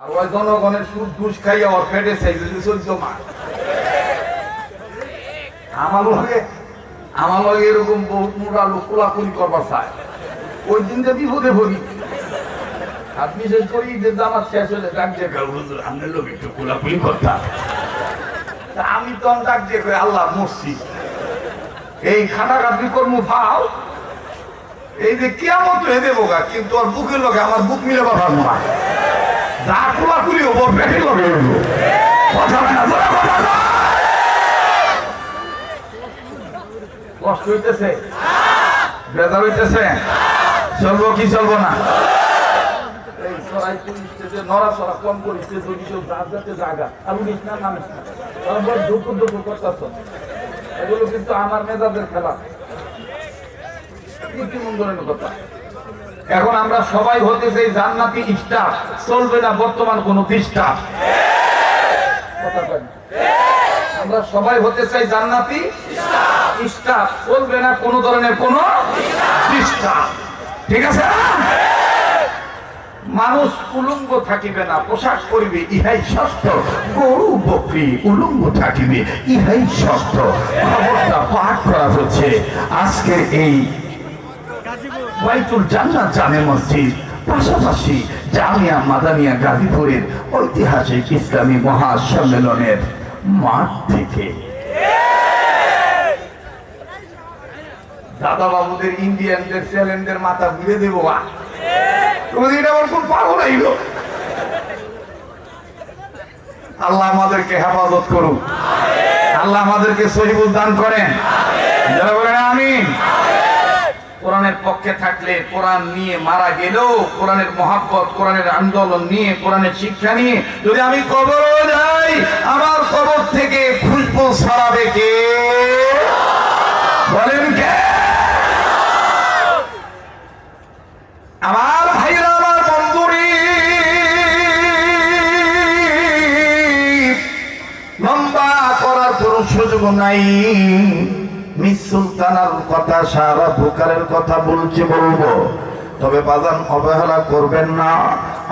আর ওই জনগণের সুদ ঘুষ খাইয়া ওর পেটে চাইছে 14 মাস। আমার লগে এরকম বহুত মোটা লোক কোলাকুলি করবার চায়, ওই দিন যে বিপদে পড়ি। আর বিশেষ করি যে আমার শেষ হলে ডাক দিয়ে হুজুর আমাদের লোক একটু কোলাকুলি করতাম। আমি তো ডাক দিয়ে কই আল্লাহ মরছি, এই খাটাখাটি কর্ম ফাও, এই যে কিয়ামত হয়ে দেবো গা, কিন্তু ওর বুকের লগে আমার বুক মিলে পারবো না। যা কোলাকুলি হবো পেটে লগে কথা হয় না, কষ্ট হইতেছে, বেজার হইতেছে, চলবো কি চলবো না? এই সরাই পুলিশতে যে নড়াচড়া কম করিস, যদি কেউ যাতে জায়গা আর উনিস না নামিস না, তারপর দুপুর দুপুর করতেছ, এগুলো কিন্তু আমার মেজাজের খেলা। কি মন ধরেন কথা? এখন আমরা সবাই হতে চাই জান্নাতি স্টাফ, চলবে না বর্তমান কোন ডিস্টার্ব। কথা বলেন, আমরা সবাই হতে চাই জান্নাতি স্টাফ, চলবে না কোন ধরনের কোন ডিস্টার্ব। ঠিক আছে? মানুষ উলঙ্গ থাকিবে না, পোশাক পরিবে ইহাই ষষ্ঠ। গরু বকরি উলঙ্গ থাকিবে ইহাই ষষ্ঠ। খবরটা পাঠ করা হচ্ছে আজকের এই বাইতুল জান্নাত জামে মসজিদ, পাশাপাশি জামিয়া মাদানিয়া গাজীপুরের ঐতিহাসিক ইসলামী মহাসম্মেলনের মাঠ থেকে। দাদা বাবুদের ইন্ডিয়ানদের চ্যালেঞ্জের মাথা ঘুরে দেবো। আল্লাহ আমাদেরকে হেফাজত করুন, আল্লাহ আমাদেরকে সহিবুল দান করেন। যারা বলেন আমিন। কোরআনের পক্ষে থাকলে, কোরআন নিয়ে মারা গেলেও কোরআনের মহাব্বত, কোরআনের আন্দোলন নিয়ে, কোরআনের শিক্ষা নিয়ে যদি আমি কবরও যাই, আমার কবর থেকে খুশবু ছড়াবে কে? বলেন কে? আমার ভাইরা, আমার বন্ধুরি, লম্বা করার কোন সুযোগ নাই। মিস সুলতানার কথা, সারা বুকারের কথা বলবো, তবে বাজান অবহেলা করবেন না।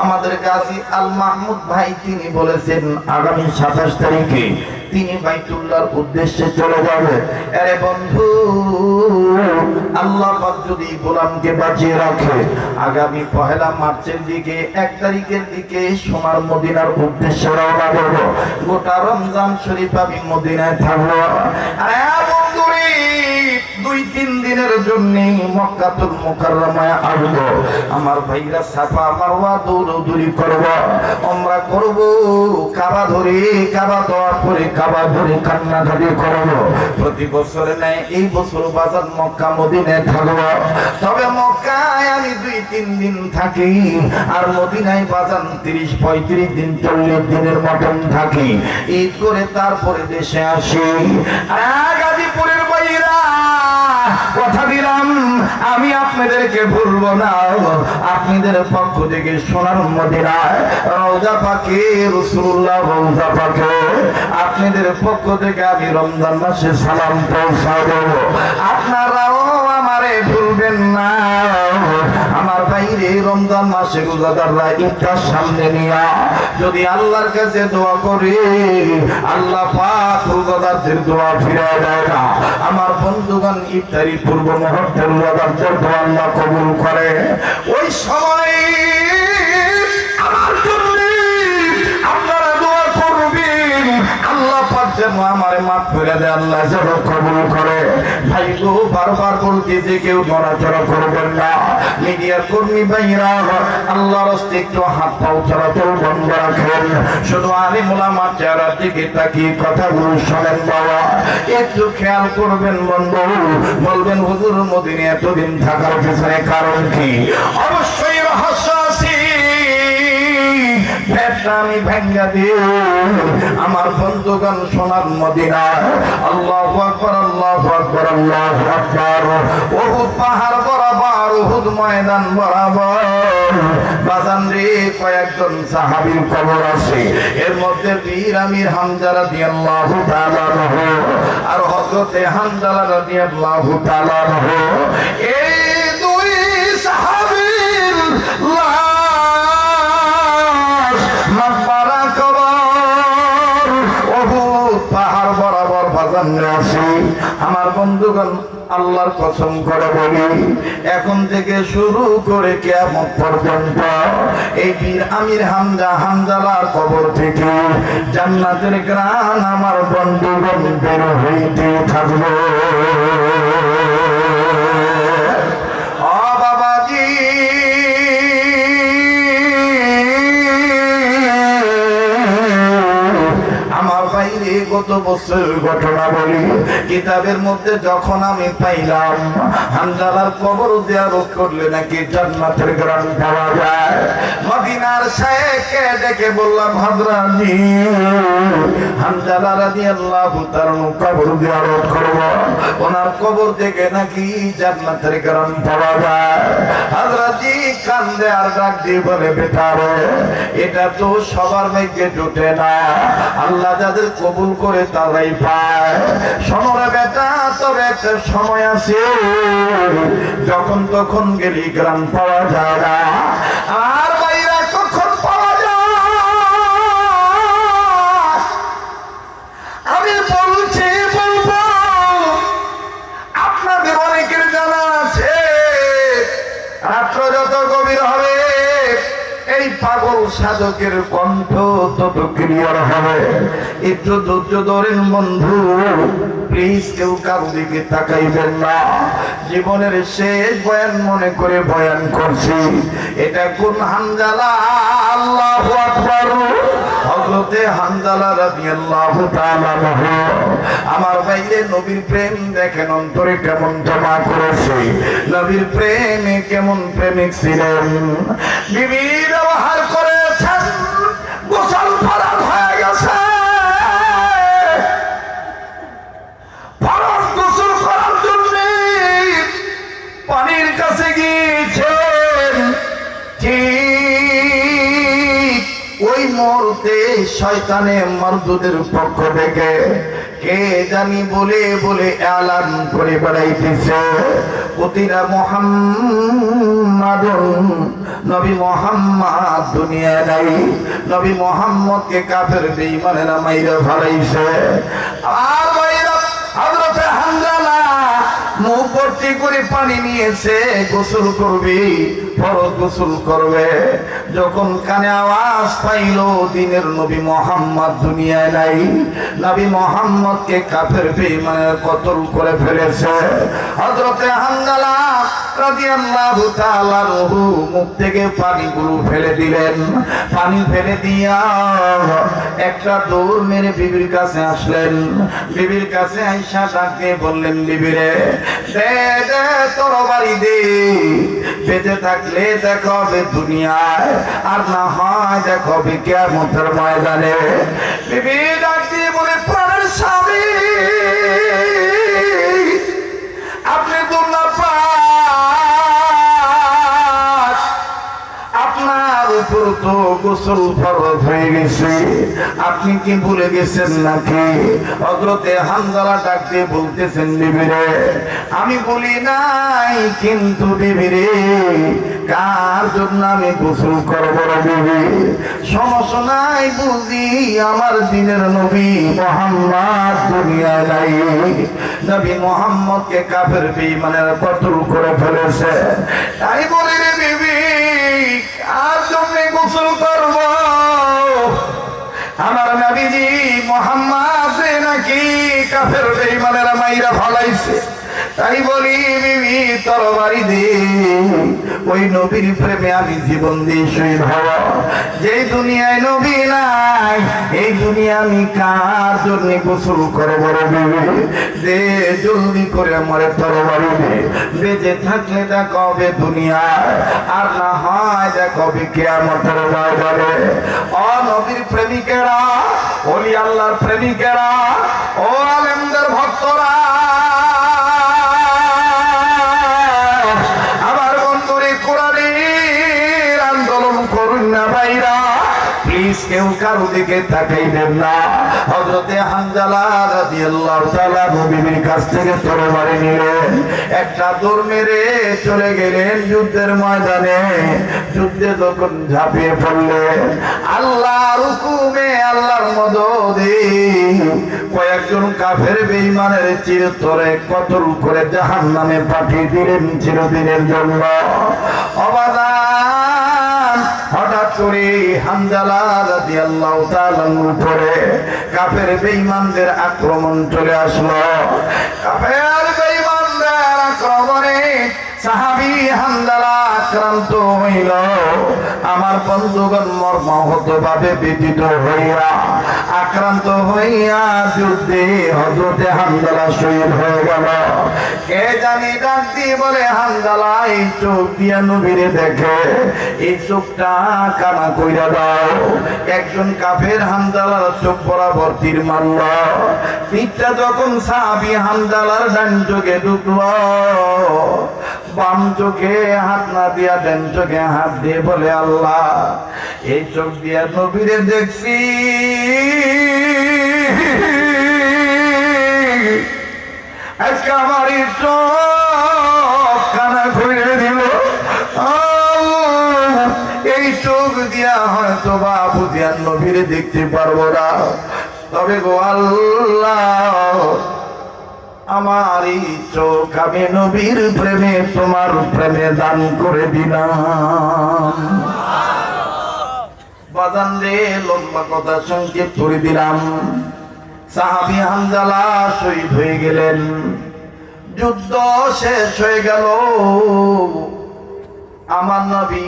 আমাদের গাজী আল মাহমুদ ভাই তিনি বলেছেন আগামী 27 তারিখে তিনি বাইতুল্লাহর উদ্দেশ্যে চলে যাবে। আরে বন্ধু, আল্লাহ পাক যদি গোলামকে বাঁচিয়ে রাখে, আগামী 1 মার্চের দিকে 1 তারিখের দিকে সোনার মদিনার উদ্দেশ্যে রওনা দেব। গোটা রমজান শরীফ আমি মদিনায় থাকবো। আরে বন্ধুরে, 2-3 দিনের জন্য মক্কাতুল মুকাররমায় আসবো। আমার ভাইরা সাফা মারওয়া দৌড়দৌড়ি করব, আমরা করব, কাবা ধরে, কাবা দেওয়ার পরে কাবা ধরে কান্নাকাটি করব। প্রতি বছরে নাই এই বছর বাজার মক্কা মদিনায় থাকবো। তবে মক্কায় আমি 2-3 দিন থাকি, আর মদিনায় বাজার 30-35 দিন 40 দিনের মতন থাকি। ঈদ করে তারপরে দেশে আসি। গাজীপুরের বাইরা কথা দিলাম আমি আপনাদেরকে ভুলবো না। আপনাদের পক্ষ থেকে সোনার মদিনায় রওজা পাকে রাসূলুল্লাহ রওজা পাকে আপনাদের পক্ষ থেকে আমি রমজান মাসে সালাম পৌঁছাবো। আপনারাও আমারে ভুলবেন না। আমার বাইরে রমজান মাসে রোজাদাররা ইফতার সামনে নিয়ে যদি আল্লাহর কাছে দোয়া করে, আল্লাহ পাক রোজাদারদের দোয়া ফিরিয়ে দেয় না। আমার বন্ধুগণ, ইফতারি পূর্ব মুহূর্তের রোজাদারদের দোয়া আল্লাহ কবুল করে। ওই সময় আমার জন্য আপনারা দোয়া করবেন, আল্লাহ পাক যেন আমারে মাফ করে দেয়, আল্লাহ যেন কবুল করে। ভাই গো, বারবার বলতেছি কেউ নড়াচড়া করবেন না। মিডিয়ার কর্মী ভাইরা আল্লাহর রাস্তায় একটু হাত পাও চলাচল বন্ধ রাখেন। শুধু আলিম ওলামার চেহারার দিকে তাকিয়ে কথাগুলো শোনেন বাবা, একটু খেয়াল করবেন বন্ধু। বলবেন হুজুর মদিনায় এতদিন থাকার পিছনে কারণ কি? অবশ্যই রহস্য আছে। আমি ভাঙ্গা দিয়ে আমার বন্ধুগণ সোনার মদিনায় আল্লাহু আকবার, আল্লাহু আকবার, আল্লাহু আকবার। উহুদ পাহাড় বরাবর, উহুদ ময়দান বরাবর বাজান রে কয়েকজন সাহাবীর কবর আছে। এর মধ্যে বীর আমির হামজা রাদিয়াল্লাহু তাআলা আনহু আর হযরতে হানজালা রাদিয়াল্লাহু তাআলা আনহু, এই দুই সাহাবীর লাশ কেমন আছি আমার বন্ধুগণ, আল্লাহর কসম করে বলি, এখন থেকে শুরু করে কিয়ামত পর্যন্ত এই বীর আমির হামজালার কবর থেকে জান্নাতের ঘ্রাণ আমার বন্ধুগণ বের হইতে থাকবে। ও বাবাজি, আমার বাইরে গত বছর ঘটনা বলি, কিতাবের মধ্যে যখন আমি পাইলাম হামজালার কবর জিয়ারত করলে নাকি জান্নাতের ঘ্রাণ পাওয়া যায়, মদিনার শায়েখকে ডেকে বললাম, হযরতজি হামজালা রাদিয়াল্লাহু তাআলা কবর জিয়ারত করব, ওনার কবর থেকে নাকি জান্নাতের ঘ্রাণ পাওয়া যায়। হযরতজি কান্দে আর ডাক দিয়ে বলে, বেটারে এটা তো সবার ভাগ্যে জুটে না, আল্লাহ যাদের কবুল করে তারাই পায়। শোনো বেটা, তবে একটা সময় আছে যখন তখন গেলি ঘ্রাণ পাওয়া যায় না, আর বাইরা কখন পাওয়া যায়। আমি বলবো আপনাদের অনেকের জানা আছে, রাত্র যত গভীর হবে এই পাগল সাধকের কণ্ঠ তত ক্লিয়ার হবে। একটু ধৈর্য ধরেন বন্ধু, প্লিজ কেউ কারো দিকে তাকাইবেন না। জীবনের শেষ বয়ান মনে করে বয়ান করছি। এটা কোন হামজালা? আল্লাহু আকবার। হযরতে হামজালা রাদিয়াল্লাহু তাআলা আনহু। আমার ভাইরে নবীর প্রেম দেখেন অন্তরে কেমন জমা করেছে, নবীর প্রেমে কেমন প্রেমিক ছিলেন। বিবি ব্যবহার করেছেন, গোসল ফরজ হয়ে গেছে, ফরজ গোসল করার জন্য পানির কাছে গিয়েছেন। ঠিক ওই মুহূর্তে শয়তানে মারদুদের পক্ষ থেকে কে জানি বলে বলে এলান করে বেড়াইতেছে, প্রতিটা মুহাম্মাদুন, নবী মুহাম্মদ দুনিয়ায় নাই, নবী মুহাম্মদকে কাফের বেঈমানেরা মাইরা ফেলাইছে। আর বাইরা হযরতে হামজালা মুখ ভর্তি করে পানি নিয়েছে, গোসল করবে, ফরজ গোসল করবে। যখন কানে আওয়াজ পাইল দিনের নবী মুহাম্মদ দুনিয়ায় নাই, নবী মুহাম্মদকে কাফের বেঈমানের কতল করে ফেলেছে, হযরতে হামজালা রাদিয়াল্লাহু তাআলা আনহু মুখ থেকে পানিগুলো ফেলে দিলেন। পানি ফেলে দিয়া একটা দৌড় মেরে বিবির কাছে আসলেন। বিবির কাছে আয়েশা ডাকে বললেন, বিবিরে দে দে তরবারি দে, বেঁচে থাকলে দেখা হবে দুনিয়ায়, আর না হয় দেখা হবে কিয়ামতের ময়দানে। বিবি ডাক দিয়ে বলে, প্রাণের স্বামী আপনি দুনিয়া পাক, আপনার উপর তো গোসল ফরজ হয়ে গেছে, আপনি কি ভুলে গেছেন নাকি? হযরতে হামজালা ডাক দিয়ে বলতেছেন, বিবিরে আমি বলি নাই, কিন্তু বিবিরে কার জন্য আমি গোসল করব রে বিবি? সমস্যা নাই, বুঝি আমার দিনের নবী মুহাম্মদ দুনিয়ায় নাই, নবী মুহাম্মদকে কাফের বেঈমানের কতল করে ফেলেছে। তাই বলি রে বিবি, কার জন্য গোসল করব? আমার নবীজি মুহাম্মদ নাকি কাফের বেঈমানেরা মাইরা ফলাইছে? তাই বলি বিবি তরবারি দে, ওই নবীর প্রেমে আমি জীবন দিয়ে শহীদ হব। যে দুনিয়ায় নবী নাই, এই দুনিয়া আমি কার জন্য গোসল করব রে বিবি? দে জলদি করে আমার তরবারি দে, বেঁচে থাকলে দেখা হবে দুনিয়ায়, আর না হয় দেখা হবে কিয়ামতের ময়দানে। ও নবীর প্রেমিকেরা, ওলি আল্লাহর প্রেমিকেরা, ও আলেমদের ভক্তরা, কেউ কারো দিকে তাকাইবেন না। হযরতে হামজালা রাদিয়াল্লাহু তাআলা নবীর কাছ থেকে তরবারি নিলেন, একটা দৌড় মেরে চলে গেলেন যুদ্ধের ময়দানে। যুদ্ধে যখন ঝাঁপিয়ে পড়লেন, আল্লাহর হুকুমে, আল্লাহর মদদে কয়েকজন কাফের বেঈমানের চিরতরে কতল করে জাহান্নামে পাঠিয়ে দিলেন চিরদিনের জন্য। অবাদান হঠাৎ করে হানজালা রাদিয়াল্লাহু তাআলার উপরে কাফের বেঈমানদের আক্রমণ চলে আসলো। কাফের বেঈমানদের আক্রমণে সাহাবী হানজালা আক্রান্ত হইল। আমার বন্ধুগণ মর্মাহত ভাবে ব্যথিত হইয়া আক্রান্ত হইয়া যুদ্ধে হযরতে হানজালা শহীদ হয়ে গেল। কে জানি ডাক দিয়ে বলে, হানজালা এই চোখ দিয়া নবীরে দেখে, এই চোখটা কানা কইরা দাও। একজন কাফের হানজালার চোখ বরাবর তীর মারল। তীরটা যখন সাহাবী হানজালার ডান চোখে ঢুকলো, বাম চোখে হাত না দিয়া ডান চোখে হাত দিয়ে বলে, আল্লাহ এই চোখ দিয়া নবীরে দেখছি, আজকে আমার এই চোখ কানা খুলে দিল। এই চোখ দিয়া হয়তো বা বুঝিয়া নবীরে দেখতে পারবো না, তবে গো আল্লাহ আমার এই চোখ আমি নবীর প্রেমে তোমার প্রেমে দান করে দিলাম। বাজান রে, লম্বা কথা সংক্ষেপ করে দিলাম। সাহাবী হানজালা শহীদ হয়ে গেলেন। যুদ্ধ শেষ হয়ে গেল। আমার নবী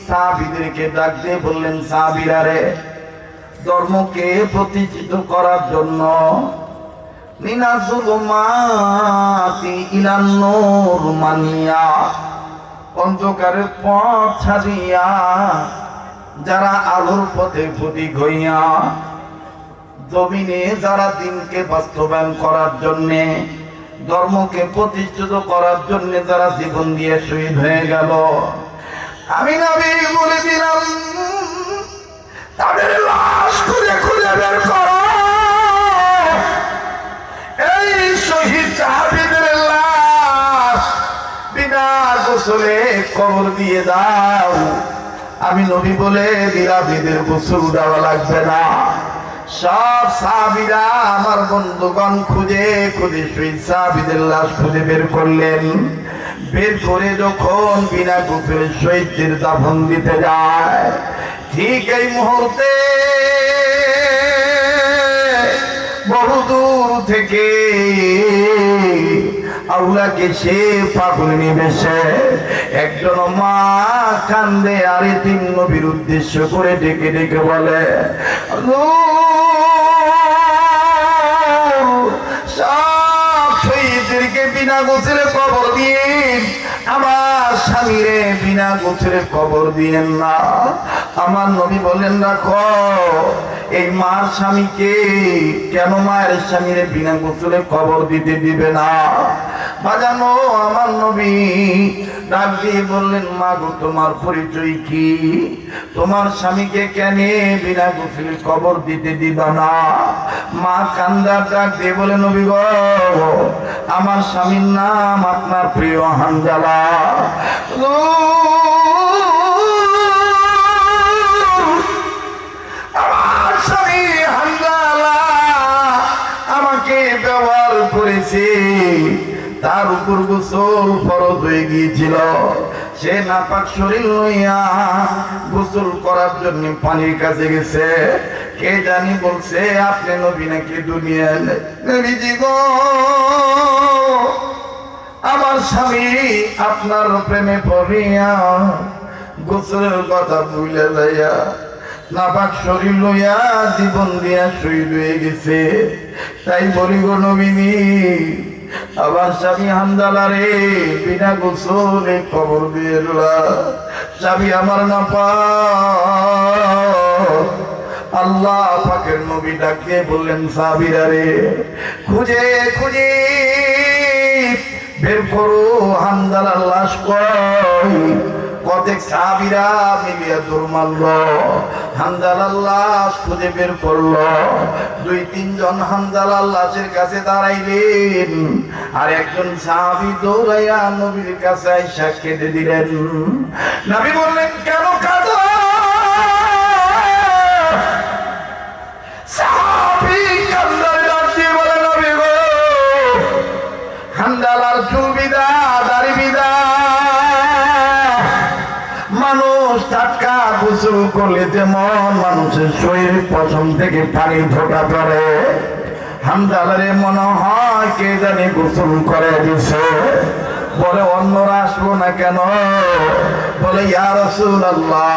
সাহাবীদেরকে ডাক দিয়ে বললেন, সাহাবীরা রে, ধর্মকে প্রতিষ্ঠিত করার জন্য মিনাজুলুমাতি ইলান নূর মানিয়া, অন্ধকারের পথ ছাড়িয়া যারা আলোর পথে পথিক হইয়া জমিনে যারা দিনকে বাস্তবায়ন করার জন্যে, ধর্মকে প্রতিষ্ঠিত করার জন্য যারা জীবন দিয়ে শহীদ হয়ে গেল, আমি নবী বলে দিলাম তাদের লাশ খুঁজে খুঁজে বের করো। এই শহীদ সাহাবীদের লাশ বিনা গোসলে কবর দিয়ে দাও। আমি নবী বলে দিলাম এদের গোসল দেওয়া লাগবে না। সব সাহাবীরা আমার বন্ধুগণ খুঁজে খুঁজে শহীদ সাহাবীদের লাশ খুঁজে বের করলেন। বের করে যখন বিনা গোসলে শহীদদের দাফন দিতে যায়, ঠিক এই মুহূর্তে বহুদূর থেকে আউলাকে সে পাগল নিবেশে একজন মা কান্দে আর তিন নবীর উদ্দেশ্য করে ডেকে ডেকে বলে, সব শহীদদেরকে বিনা গোসলে কবর দিন, আমার স্বামীরে বিনা গোসলে কবর দিয়েন না। আমার নবী বলেন, রাখো এই মার স্বামীকে, কেন মায়ের স্বামীরে বিনা গোসলে কবর দিতে দিবে না? বাজানো আমার নবী ডাক দিয়ে বললেন, মা গো তোমার পরিচয় কি? তোমার স্বামীকে কেন বিনা গোসলে কবর দিতে দিবা না? মা কান্দার ডাক দিয়ে বলে, নবী গো আমার স্বামীর নাম আপনার প্রিয় হানজালা। আমার স্বামী হানজালা আমাকে ব্যবহার করেছে, তার উপর গোসল ফরজ হয়ে গিয়েছিল। সে নাপাক শরীর লইয়া গোসল করার জন্য পানির কাছে গেছে। কে জানি বলছে আপনি নবী নাকি দুনিয়ায়? নবীজি গো আমার স্বামী আপনার প্রেমে পড়িয়া গোসলের কথা ভুলে যাইয়া নাপাক শরীর লইয়া জীবন দিয়া শহীদ হয়ে গেছে। তাই বলি গো নবীনি, আবার স্বামী হানজালা রে বিনা গোসলে কবর দিয়ে স্বামী আমার নাপাক। আল্লাহ পাকের নবী ডাকে বললেন, সাহাবীরা রে খুঁজে খুঁজে বের করো হানজালার লাশ কই। কতক সাহাবীরা মিলিয়া দৌড় মারল, হানজালার লাশ খুঁজে বের করলো। দুই তিনজন হানজালার লাশের কাছে দাঁড়াইলেন, আর একজন সাহাবী দৌড়াইয়া নবীর কাছে আইসা কেঁদে দিলেন। নবী বললেন, কেন কাঁদো? সাহাবী কান্দার ডাক দিয়ে বলে, নবী গোসল করলে যেমন মানুষের শরীর পশম থেকে পানি ঢোকা পড়ে, হামজালারে মনে হয় কে জানি গোসল করে দিছে। বলে অন্যরা আসবো না কেন? বলে ইয়া রাসূলুল্লাহ,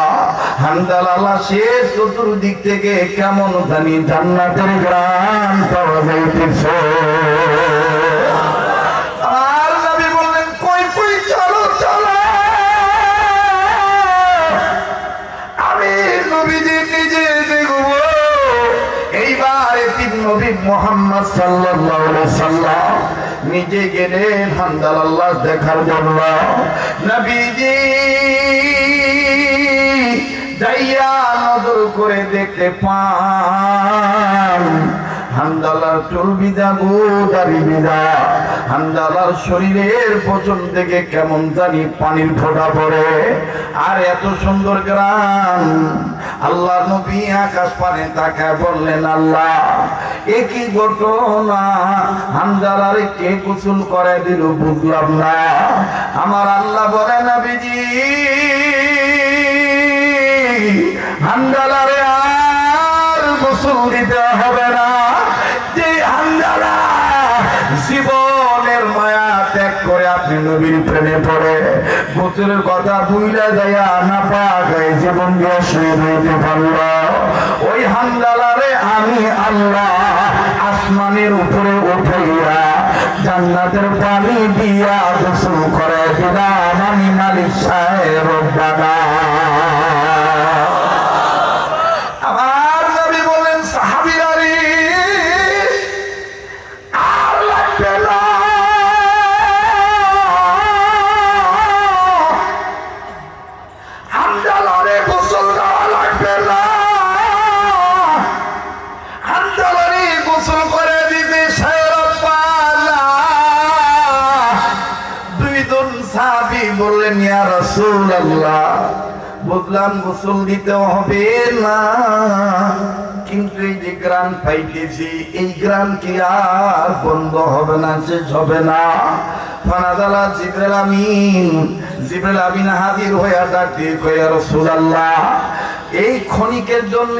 হামজালা শেষ চতুর্দিক থেকে কেমন জানি জান্নাতের ঘ্রাণ পাওয়া যাইতেছে। আর নবী বললেন কই কই চলো চলো, আমি নবীজি নিজে দেখবো। এইবার তিন নবী মুহাম্মদ সাল্লাল্লাহু আলাইহি সাল্লাম নিজে গেলেন হামজালার দেখার জন্য। নবীজি যাইয়া নজর করে দেখতে পান হামজালার চুল ভিজা, দাড়ি ভিজা, হামজালার শরীরের পশম থেকে কেমন জানি পানির ফোঁটা পড়ে, আর এত সুন্দর গ্রাম। আল্লাহ নবী আকাশ পানে তাকায় বললেন, আল্লাহ একই ঘটনা, হামজালারে কে গোসল করে দিল বুঝলাম না। আমার আল্লাহ বলে, নবীজি হামজালারে আর গোসল দিতে হবে না। যে হামজালা জীবনের মায়া ত্যাগ করে আপনি নবীর প্রেমে পড়ে গোসলের কথা ভুইলা যাইয়া না পায় জীবন দিয়ে শহীদ হইতে পারল, ওই হামজালারে আমি আল্লাহ আসমানের উপরে উঠাইয়া জান্নাতের পানি দিয়া গোসল করে দিলাম আমি মালিক সাহেব রব্বানা। আমার নবী বলেন, সাহাবীরা রে আর লাগবে না, হামজালারে গোসল দেওয়া লাগবে না, হামজালারে গোসল করে দিতে সাহেব। দুইজন সাহাবী বললেন, ইয়া রাসূলুল্লাহ বুঝলাম গোসল দিতে হবে না, কিন্তু এই যে গ্রাম পাইতেছি এই গ্রাম কি আর বন্ধ হবে না, শেষ হবে না? ফানাজালা জিবরাইল আমিন হাজির হইয়া ডাক দিয়ে কয়, ইয়া রাসূলুল্লাহ এই ক্ষণিকের জন্য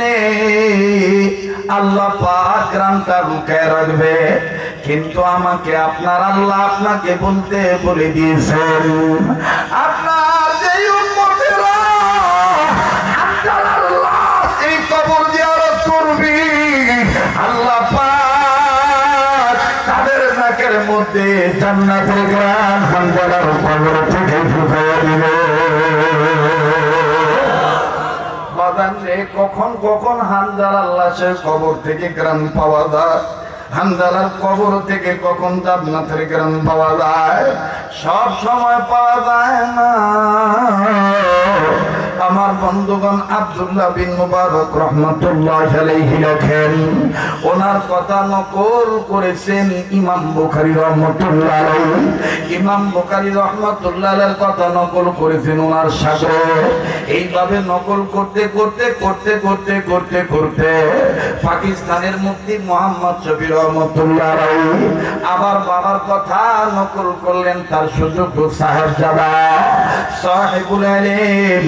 আল্লাহ পাক গ্রামটা রুকায় রাখবে, কিন্তু আমাকে আপনার আল্লাহ আপনাকে বলতে বলে দিয়েছেন, আপনার যে উম্মতেরা হামজালার লাশ এই কবর জিয়ারত করবে, আল্লাহ পাক তাদের নাকের মধ্যে জান্নাতের ঘ্রাণ হামজালার কবর থেকে ঢুকাইয়া দিবে। কখন কখন হামজালার লাশের কবর থেকে ঘ্রাণ পাওয়া যায়, হামজালার কবর থেকে কখন জান্নাতের ঘ্রাণ পাওয়া যায়, সব সময় পাওয়া যায় না। আমার বন্ধুগণ আব্দুল্লাহ বিন মুবারক রাহমাতুল্লাহি আলাইহি লেখেন, ওনার কথা নকল করেছেন ইমাম বুখারী রাহমাতুল্লাহ আলাইহি। ইমাম বুখারী রাহমাতুল্লাহ আলাইহির কথা নকল করেছেন ওনার শাগির্দ। এইভাবে নকল করতে করতে করতে করতে করতে করতে পাকিস্তানের মুফতি মোহাম্মদ শফি রাহমাতুল্লাহ আলাইহি আবার বাবার কথা নকল করলেন তার সুযোগ্য সাহেবজাদা সাহেবুল ইলম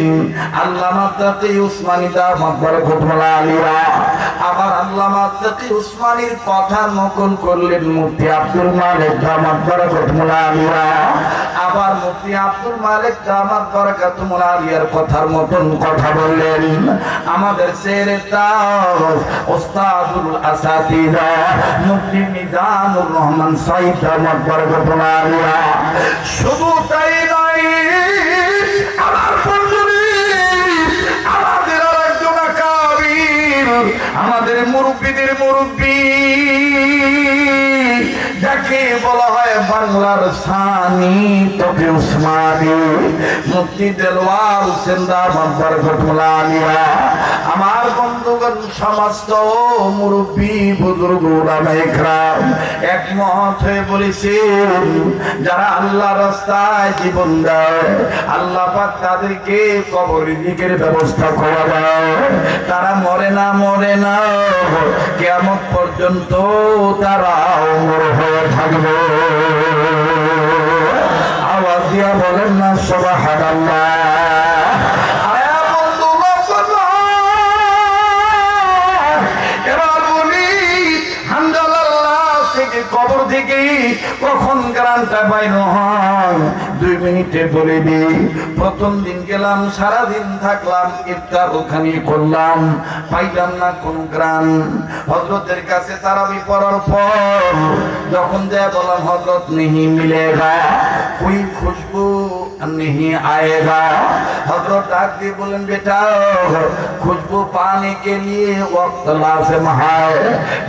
আল্লামা তাকি উসমানী দামাত বরকতুল্লাহ আলিয়া। আবার আল্লামা তাকি উসমানীর কথা নকল করলেন মুফতি আব্দুল মালিক দামাত বরকতুল্লাহ আলিয়া। আবার মুফতি আব্দুল মালিক দামাত বরকতুল্লাহ আলিয়ার কথার মতন কথা বললেন আমাদের সেরেতা ওস্তাদুল আসাতিদা মুফতি মিজানুর রহমান সাইদ দামাত বরকতুল্লাহ আলিয়া। শুধু তাই নয়, আমার বন্ধুরা, আমাদের আরেকজন কাবির, আমাদের মুরব্বীদের মুরব্বী যাকে বলা হয় বাংলার সানি তকি উসমানী মুফতি দেলওয়ার হোসেন দামাত বরকতুল্লাহ আলিয়া। আমার বন্ধুগণ সমস্ত মুরব্বী বুজুর্গ উলামায়ে কেরাম একমত হয়ে বলেছেন, যারা আল্লাহর রাস্তায় জীবন দেয় আল্লাহ পাক তাদেরকে কবর রিজিকের ব্যবস্থা করে দেয়। তারা মরে না কিয়ামত পর্যন্ত তারা অমর হয়ে থাকবে। আওয়াজ দিয়া বলেন না সুবহানাল্লাহ। আয়া বন্ধু থেকে কখন গ্রানটা বাইর হয় 2 মিনিটে বলে দিই। প্রথম দিন গেলাম, সারাদিন থাকলাম, ইফতার ওখানে করলাম, পাইলাম না কোন গ্রান। হযরতের কাছে তারাবি পড়ার পর যখন যায় বললাম হযরত नहीं मिलेगा कोई खुशबू नहीं आएगा। हजरत डाक दिए बोलें बेटा खुशबू पाने के लिए वक्त लाजिम है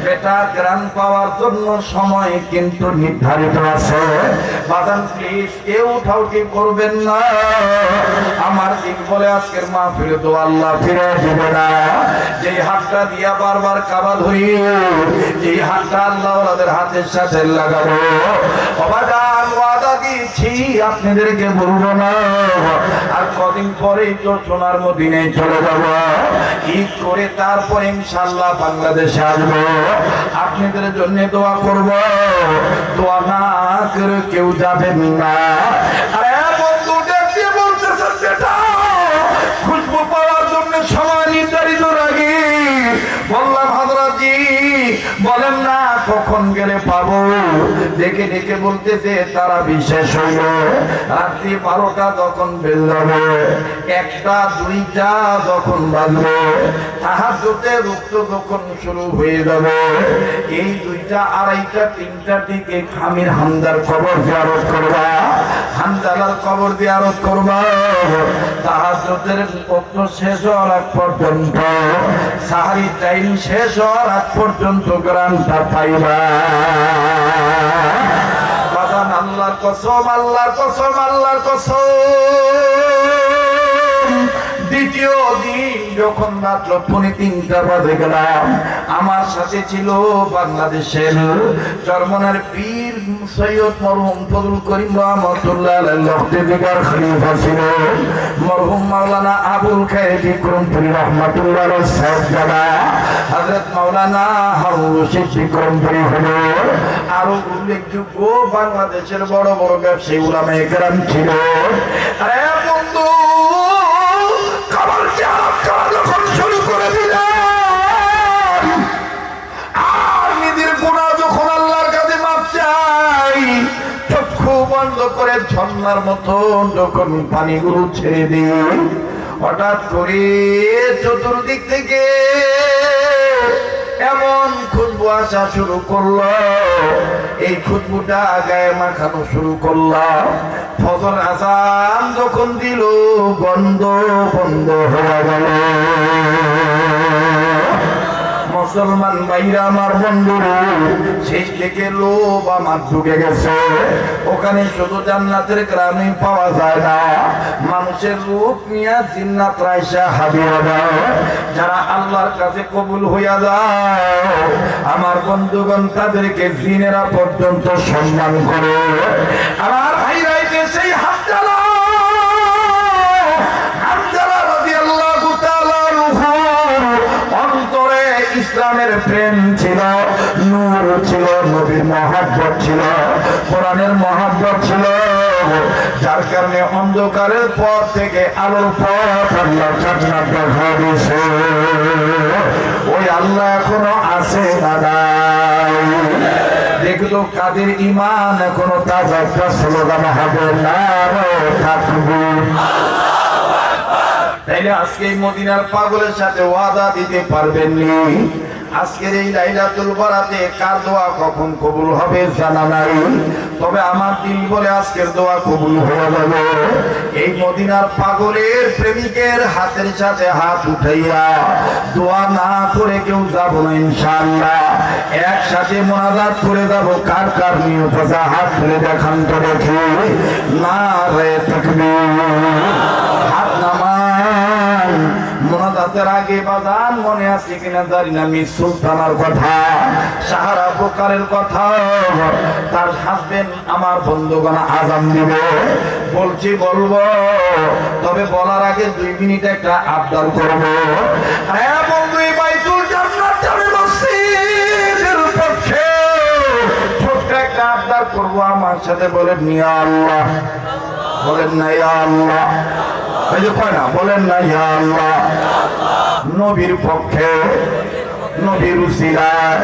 बेटा, ग्रान पाওয়ার জন্য সময় কিন্তু নির্ধারিত আছে। বাজান প্লিজ কেউ উঠাউঠি করবেন না। আমার দিন বলে আজকের মাহফিলে তো আল্লাহ ফিরে দিবে না। যেই হাতটা দিয়া বারবার কাবা ধরি, এই হাতটা আল্লাহ ওদের হাতের সাথে লাগাবো। বাজান ওয়াদা দিয়েছি আপনাদেরকে বলবো না। আর কদিন পরেই তো সোনার মদিনায় চলে যাব। ঈদ করে তারপর ইনশাআল্লাহ বাংলাদেশে আসবো। আপনাদের জন্য দোয়া করব, দোয়া না করে কেউ যাবেন না। আরে বন্ধু দেখতে বলতেছেন বেটা খুশবু পাওয়ার জন্য সময় নির্ধারিত রাখি। বললাম হযরত জি বলেন না কখন গেলে পাবো। দেখে দেখে বলতেছে তারা বিশেষ হইল রাত্রি 12টা যখন বেজে যাবে, 1টা 2টা যখন বাজবে, তাহাজ্জুদের রক্ত যখন শুরু হয়ে যাবে, এই 2টা 2:30টা 3টার দিকে খামির হামদার কবর জিয়ারত করবা, হামদালার কবর জিয়ারত করবা। তাহাজ্জুদের রক্ত শেষ হওয়ার আগ পর্যন্ত, সাহারি টাইম শেষ হওয়ার আগ পর্যন্ত গ্রামটা পাইবা। বাজান আল্লাহর কসম, আল্লাহর কসম, আল্লাহর কসম। দ্বিতীয় দিন যখন রাত্র 3:30 বাজে গেলাম, আমার সাথে ছিল বাংলাদেশের চরমনার পীর সৈয়দ মরহুম ফজলুল করিম রহমাতুল্লাহ আলাইহি লখতেদিগার খলিফা ছিল মরহুম মাওলানা আবুল খায়ের বিক্রমপুরী রহমাতুল্লাহ আলাইহি সাহেবজাদা হযরত মাওলানা হারুন রশিদ বিক্রমপুরী হলো। আরো উল্লেখযোগ্য বাংলাদেশের বড় বড় ব্যবসায়ী উলামায়ে কেরাম ছিল। আরে বন্ধু যখন শুরু করে দিলেন আর নিজের গুনাহ যখন আল্লাহর কাছে মাফ চাই, চক্ষু বন্ধ করে ঝর্ণার মতো যখন পানিগুলো ছেড়ে দিই, হঠাৎ করে চতুর্দিক থেকে এমন খুশবু আসা শুরু করলো, এই খুশবুটা গায়ে মাখানো শুরু করলাম। ফজর আযান যখন দিল গন্ধ বন্ধ হয়ে গেল। মুসলমান ভাইরা আমার বন্ধুরা, সেই থেকে লোভ আমার ঢুকে গেছে। ওখানে শুধু জান্নাতের গ্রামে পাওয়া যায় না, মানুষের রূপ নিয়ে জিন্নাত রাইসা হাজির হয়। যারা আল্লাহর কাছে কবুল হইয়া যায় আমার বন্ধুগণ তাদেরকে জিনেরা পর্যন্ত সম্মান করে। আমার ভাইরা সেই হামজালা রাদিয়াল্লাহু তাআলা অন্তরে ইসলামের প্রেম ছিল, নূর ছিল, নবীর মহব্বত ছিল, কোরআনের মহব্বত ছিল, যার কারণে অন্ধকারের পথ থেকে আলোর পথ আল্লাহ জান্নাত দেখা দিয়েছে। ওই আল্লাহ এখনো আছে না নাই? দেখলো কাদের ঈমান এখনো তাজা, একটা স্লোগান হবে না থাকবে। তাইলে আজকে এই মদিনার পাগলের সাথে ওয়াদা দিতে পারবেন নি? আজকের এই লাইলাতুল বারাতে কার দোয়া কখন কবুল হবে জানা নাই, তবে আমার দিল বলে আজকের দোয়া কবুল হয়ে যাবে। এই মদিনার পাগলের প্রেমিকের হাতের সাথে হাত উঠাইয়া দোয়া না করে কেউ যাব না ইনশাআল্লাহ। একসাথে মুনাজাত করে যাব। কার কার নিয়ত আছে হাত তুলে দেখান তো দেখি। নারে তাকবীর, হাত নামান। মুনাজাতের আগে বাজান মনে আছে কিনা জানি না, মিস সুলতানার কথা, সাহারা বুকারের কথা, তার হাসবেন আমার বন্ধুগণ আযান দিবে। বলছি বলবো, তবে বলার আগে 2 মিনিট একটা আবদার করব। হ্যাঁ বন্ধু, এই বাইতুল জান্নাত জামে মসজিদের পক্ষে ছোট্ট একটা আবদার করব। আমার সাথে বলেন ইয়া আল্লাহ, বলেন না ইয়া আল্লাহ, এই যে কয় না, বলেন না ইয়া আল্লাহ। নবীর পক্ষে, নবীর উসিলায়